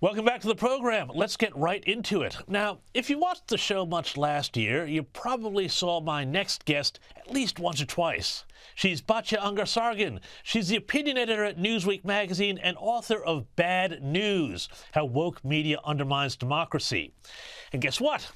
Welcome back to the program. Let's get right into it. Now, if you watched the show much last year, you probably saw my next guest at least once or twice. She's Batya Ungar-Sargon. She's the opinion editor at Newsweek magazine and author of Bad News: How Woke Media Undermines Democracy. And guess what?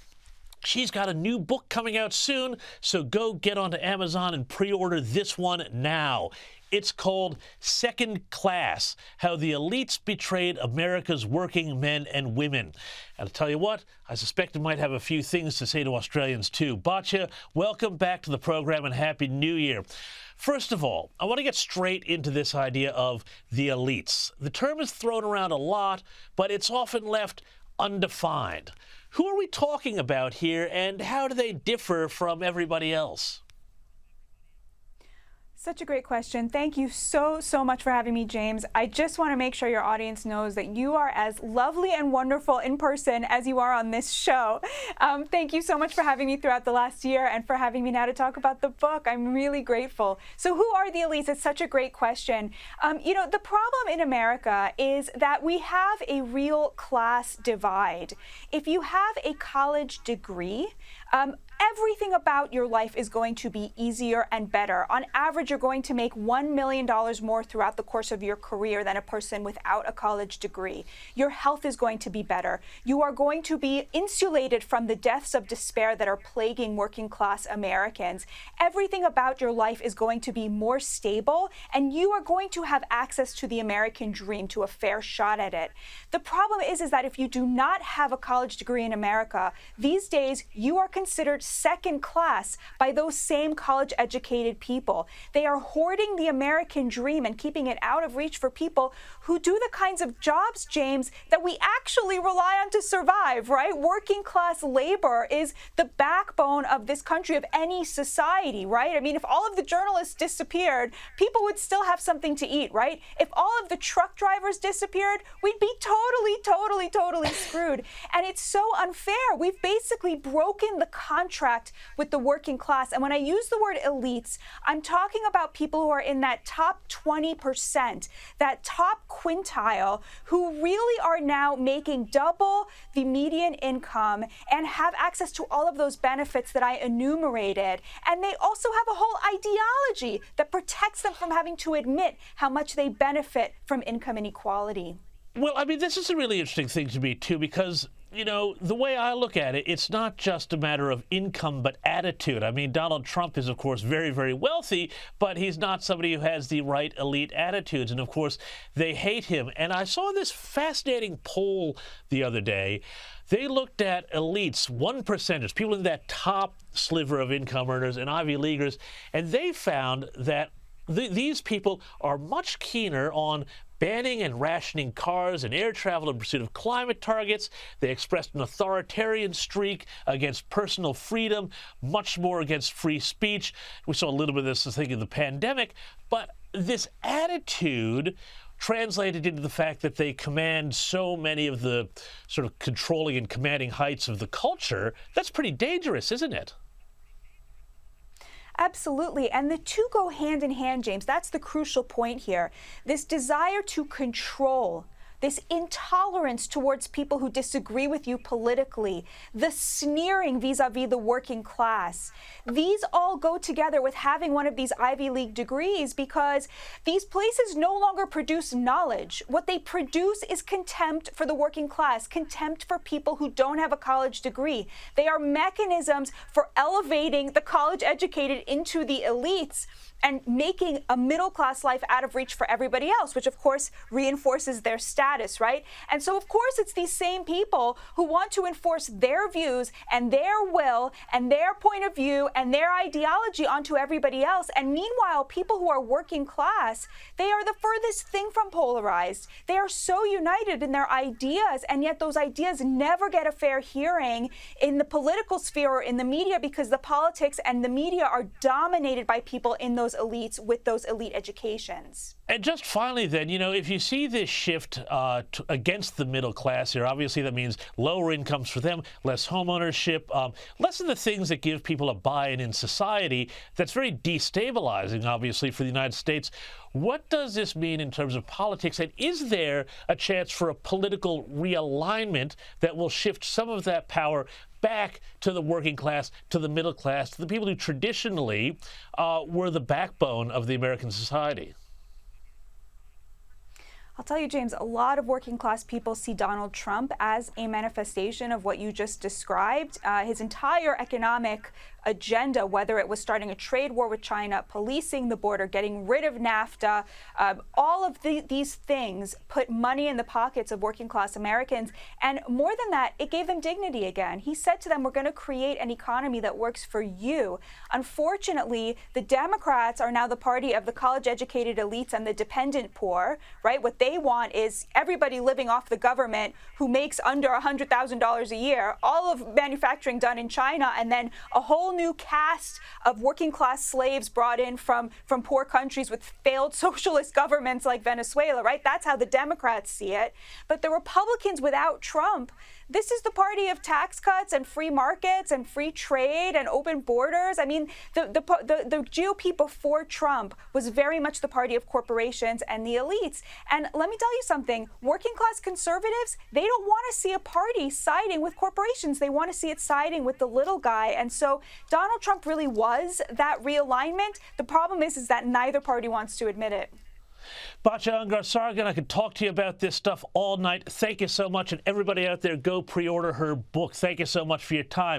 She's got a new book coming out soon, so go get onto Amazon and pre-order this one now. It's called Second Class: How the Elites Betrayed America's Working Men and Women. And I'll tell you what, I suspect it might have a few things to say to Australians too. Batya, welcome back to the program and Happy New Year. First of all, I want to get straight into this idea of the elites. The term is thrown around a lot, but it's often left undefined. Who are we talking about here, and how do they differ from everybody else? Such a great question. Thank you so much for having me, James. I just want to make sure your audience knows that you are as lovely and wonderful in person as you are on this show. Thank you so much for having me throughout the last year and for having me now to talk about the book. I'm really grateful. So who are the elites? It's such a great question. The problem in America is that we have a real class divide. If you have a college degree, everything about your life is going to be easier and better. On average, you're going to make $1 million more throughout the course of your career than a person without a college degree. Your health is going to be better. You are going to be insulated from the deaths of despair that are plaguing working class Americans. Everything about your life is going to be more stable, and you are going to have access to the American dream, to a fair shot at it. The problem is that if you do not have a college degree in America, these days you are considered second class by those same college-educated people. They are hoarding the American dream and keeping it out of reach for people who do the kinds of jobs, James, that we actually rely on to survive, right? Working class labor is the backbone of this country, of any society, right? I mean, if all of the journalists disappeared, people would still have something to eat, right? If all of the truck drivers disappeared, we'd be totally screwed. And it's so unfair. We've basically broken the contract with the working class. And when I use the word elites, I'm talking about people who are in that top 20%, that top quintile, who really are now making double the median income and have access to all of those benefits that I enumerated. And they also have a whole ideology that protects them from having to admit how much they benefit from income inequality. Well, I mean, this is a really interesting thing to me, too, because, you know, the way I look at it, it's not just a matter of income, but attitude. I mean, Donald Trump is, of course, very wealthy, but he's not somebody who has the right elite attitudes. And, of course, they hate him. And I saw this fascinating poll the other day. They looked at elites, 1%ers, people in that top sliver of income earners and Ivy Leaguers, and they found that these people are much keener on banning and rationing cars and air travel in pursuit of climate targets. They expressed an authoritarian streak against personal freedom, much more against free speech. We saw a little bit of this, I think, in the pandemic. But this attitude translated into the fact that they command so many of the sort of controlling and commanding heights of the culture. That's pretty dangerous, isn't it? Absolutely. And the two go hand in hand, James. That's the crucial point here. This desire to control, this intolerance towards people who disagree with you politically, the sneering vis-a-vis the working class. These all go together with having one of these Ivy League degrees, because these places no longer produce knowledge. What they produce is contempt for the working class, contempt for people who don't have a college degree. They are mechanisms for elevating the college-educated into the elites and making a middle-class life out of reach for everybody else, which of course reinforces their status, right? And so of course it's these same people who want to enforce their views and their will and their point of view and their ideology onto everybody else. And meanwhile, people who are working class, they are the furthest thing from polarized. They are so united in their ideas, and yet those ideas never get a fair hearing in the political sphere or in the media, because the politics and the media are dominated by people in those elites with those elite educations. And just finally then, you know, if you see this shift against the middle class here. Obviously, that means lower incomes for them, less home ownership, less of the things that give people a buy-in in society. That's very destabilizing, obviously, for the United States. What does this mean in terms of politics? And is there a chance for a political realignment that will shift some of that power back to the working class, to the middle class, to the people who traditionally were the backbone of the American society? I'll tell you, James, a lot of working class people see Donald Trump as a manifestation of what you just described. His entire economic agenda, whether it was starting a trade war with China, policing the border, getting rid of NAFTA, all of these things put money in the pockets of working class Americans. And more than that, it gave them dignity again. He said to them, we're going to create an economy that works for you. Unfortunately, the Democrats are now the party of the college-educated elites and the dependent poor, right? What they want is everybody living off the government who makes under $100,000 a year, all of manufacturing done in China, and then a whole new caste of working class slaves brought in from poor countries with failed socialist governments like Venezuela, right? That's how the Democrats see it. But the Republicans without Trump, this is the party of tax cuts and free markets and free trade and open borders. I mean, the GOP before Trump was very much the party of corporations and the elites. And let me tell you something, working class conservatives, they don't want to see a party siding with corporations. They want to see it siding with the little guy. And so Donald Trump really was that realignment. The problem is that neither party wants to admit it. Batya Ungar-Sargon, I could talk to you about this stuff all night. Thank you so much. And everybody out there, go pre-order her book. Thank you so much for your time.